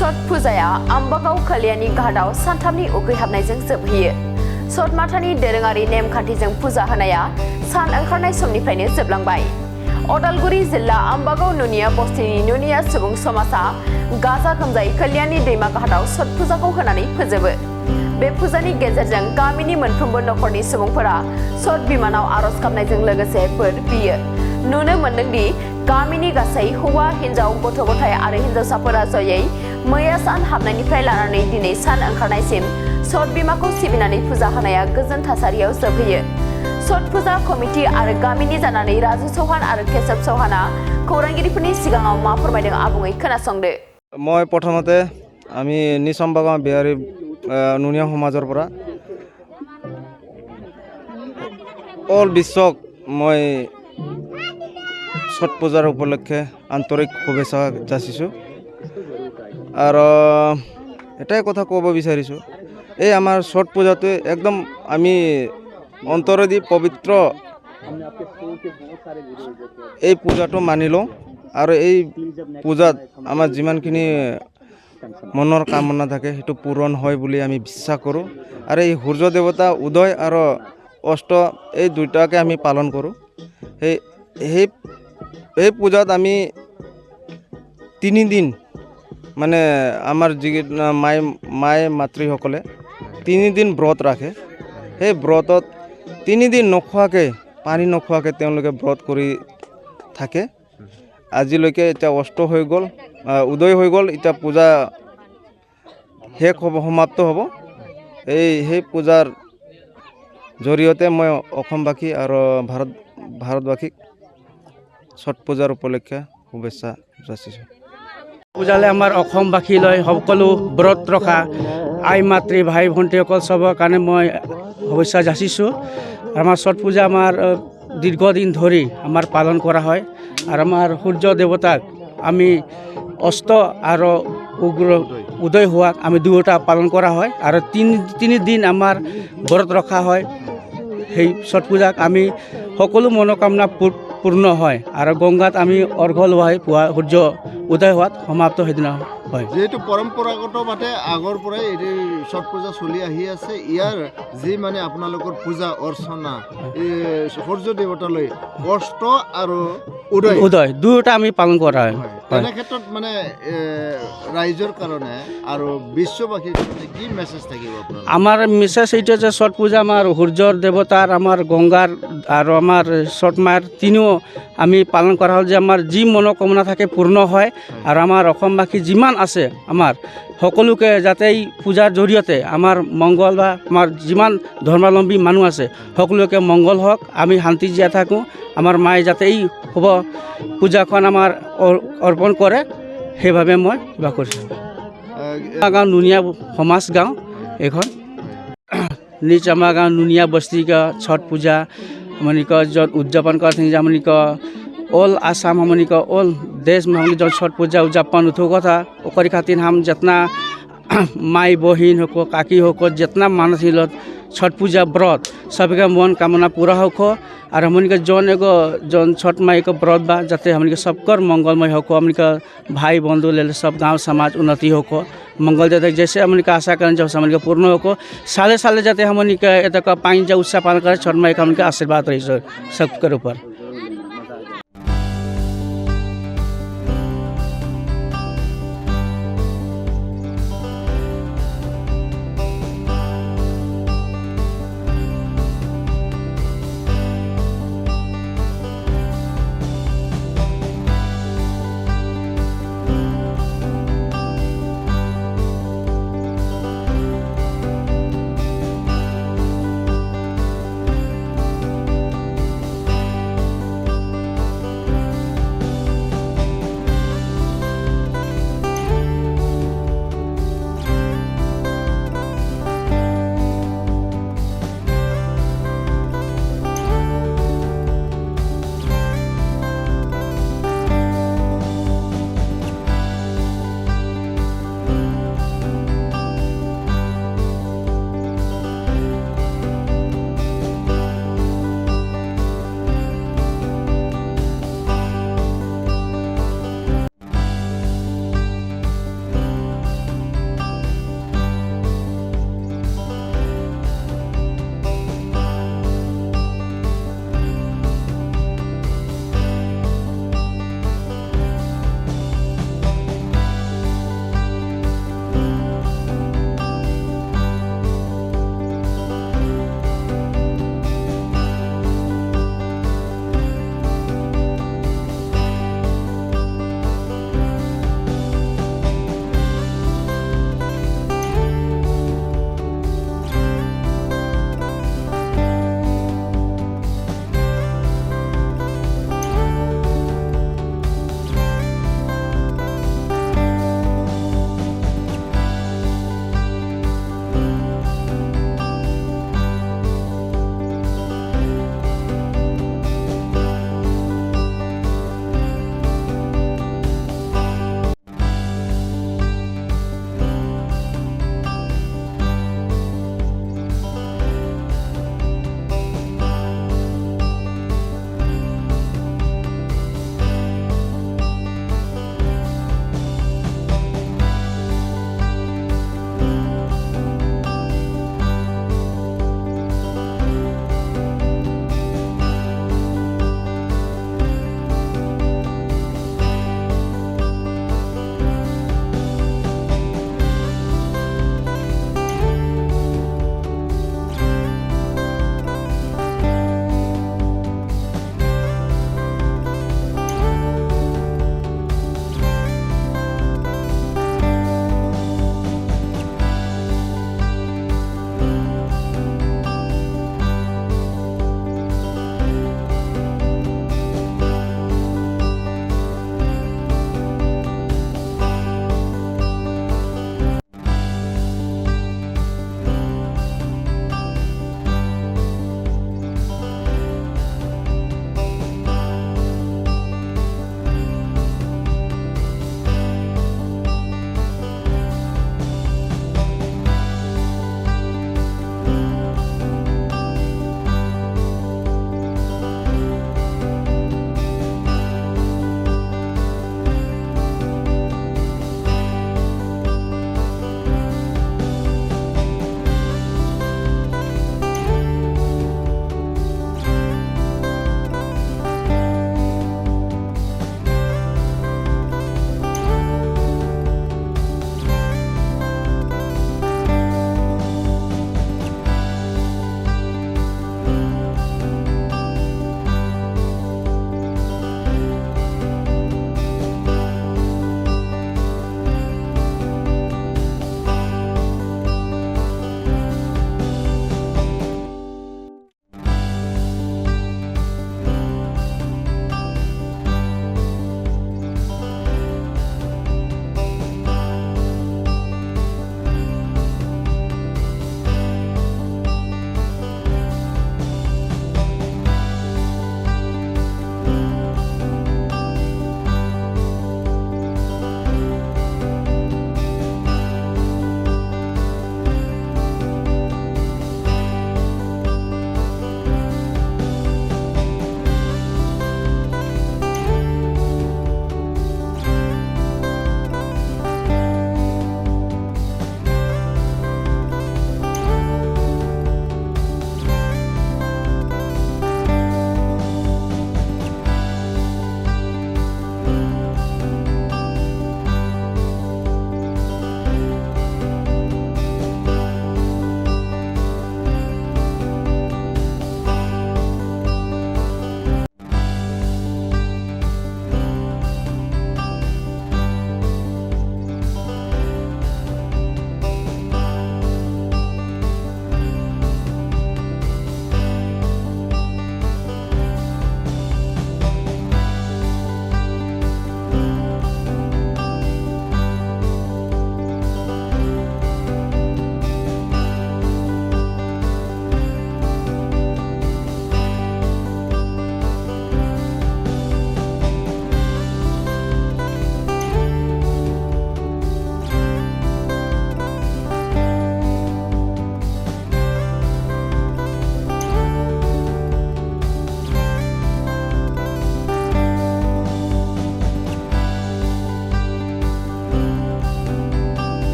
सट फुजाया आम्बागाव कलियानि घाटाव सानथामनि उखैहाबनायजों जोबहैयो। सट माथानि दोरोङारि नेमखान्थिजों फुजा होनाया सान ओंखारनाय समनिफ्रायनो जोबलांबाय। अदालगुरि जिल्ला आम्बागाव नुनिया बस्तिनि नुनिया सुबुं समाजा गाजा गोमजायै कलियानि दैमा घाटाव सट फुजाखौ होनानै फोजोबो। बे फुजानि गेजेरजों गामिनि मोनफ्रोमबो नखरनि सुबुंफोरा सट बिमानाव आरज गाबनायजों लोगोसे बोर बियो। नुनो मोन्दोंदि गामिनि गासै हौवा हिन्जाव गथ' गथाय आरो हिन्जावसाफोरा जयै मैया सान हाबनायनिफ्राय लानानै दिनै सान ओंखारनायसिम सट बिमाखौ सिबिनानै फुजा होनाया गोजोन थासारियाव जोबहैयो। सट फुजा कमिटि आरो गामिनि जानानै राजु चौहान आरो केशव चौहाना खौरांगिरिफोरनि सिगाङाव मा फोरमायदों आबुङै खोनासंदो। मैं प्रथमते आमी निज आम्बागाव बिहारी नुनिया समाजर পৰা অল বিশ্বক মই ছট পূজাৰ উপলক্ষে আন্তৰিক শুভেচ্ছা যাচিছোঁ। আৰু এটাই কথা ক'ব বিচাৰিছোঁ, এই আমাৰ ছট পূজাটো একদম আমি অন্তৰেদি পবিত্ৰ এই পূজাটো মানি লওঁ। আৰু এই পূজাত আমাৰ যিমানখিনি মনৰ কামনা থাকে সেইটো পূৰণ হয় বুলি আমি বিশ্বাস কৰোঁ। আৰু এই সূৰ্য দেৱতা উদয় আৰু অস্ত এই দুইটাকে আমি পালন কৰোঁ। এই পূজাত আমি 3 দিন মানে আমাৰ যি মায়ে মাতৃসকলে 3 দিন ব্ৰত ৰাখে। সেই ব্ৰতত 3 দিন নোখোৱাকৈ পানী নোখোৱাকৈ তেওঁলোকে ব্ৰত কৰি থাকে। আজিলৈকে এতিয়া অস্ত হৈ গ'ল, উদয় হৈ গ'ল, এতিয়া পূজা শেষ হ'ব, সমাপ্ত হ'ব। সেই পূজাৰ জৰিয়তে মই অসমবাসী আৰু ভাৰতবাসীক ছট পূজাৰ উপলক্ষে শুভেচ্ছা যাচিছোঁ। পূজালে আমাৰ অসমবাসীলৈ সকলো ব্ৰত ৰখা আই মাতৃ ভাই ভণ্টিসকল চবৰ কাৰণে মই শুভেচ্ছা যাচিছোঁ। আমাৰ ছট পূজা আমাৰ দীৰ্ঘদিন ধৰি আমাৰ পালন কৰা হয়। আৰু আমাৰ সূৰ্য দেৱতাক আমি অস্ত আৰু উদয় হোৱাক আমি দুয়োটা পালন কৰা হয়। আৰু তিনি দিন আমাৰ ব্ৰত ৰখা হয়। সেই ছট পূজাক আমি সকলো মনোকামনা পূৰ্ণ হয়। আৰু গংগাত আমি অৰ্ঘ্য লোৱাই পুৱা সূৰ্য উদয় হোৱাত সমাপ্ত সেইদিনা হয়। যিহেতু পৰম্পৰাগতভাৱে আগৰ পৰাই এই ছট পূজা চলি আহি আছে, ইয়াৰ যি মানে আপোনালোকৰ পূজা অৰ্চনা এই সূৰ্য দেৱতালৈ অস্ত আৰু উদয় দুয়োটা আমি পালন কৰা হয়। তেনে ক্ষেত্ৰত মানে ৰাইজৰ কাৰণে আৰু বিশ্ববাসীৰ কাৰণে কি মেছেজ থাকিব আপোনাৰ? আমাৰ মেছেজ এইটো যে ছট পূজা আমাৰ সূৰ্যৰ দেৱতাৰ, আমাৰ গংগাৰ আৰু আমাৰ ছট মাৰ তিনিও আমি পালন কৰা হ'ল যে আমাৰ যি মনোকামনা থাকে পূৰ্ণ হয়। আৰু আমাৰ অসমবাসী যিমান আছে আমাৰ সকলোকে যাতে এই পূজাৰ জৰিয়তে আমাৰ মংগল বা আমাৰ যিমান ধৰ্মাৱলম্বী মানুহ আছে সকলোকে মংগল হওক, আমি শান্তি জীয়াই থাকোঁ। আমাৰ মায়ে যাতে এই শুভ পূজাখন আমাৰ অৰ্পণ কৰে সেইভাৱে মই কিবা কৰিছোঁ। আমাৰ গাঁও নুনিয়া সমাজ গাঁও এইখন নিজ আমাৰ গাঁও নুনিয়া বস্তিকা ছট পূজা हमनिक जो उद्यापन करते हैं हमनिक ऑल आसाम हमनिक ऑल देश में हम जो छठ पूजा उद्यापन उठो था ओकर खातिर हम जितना माई बहिन हो काकी हो जितना मानस छठ पूजा व्रत सबके मन कामना पूरा हो। और हमनिक जौन एगो जौन छठ माई के व्रत बा जाते हमनिक सबकर मंगलमय हो, हमनिक भाई बंधु ले सब गाँव समाज उन्नति हो मंगल देते जैसे हमनिक आशा करें जब हमनिक पूर्ण हो। साले साले जाते हमनिक एतक पाइन जा उत्साह पालन करे छठ माई का हमनिक आशीर्वाद रही सबके ऊपर।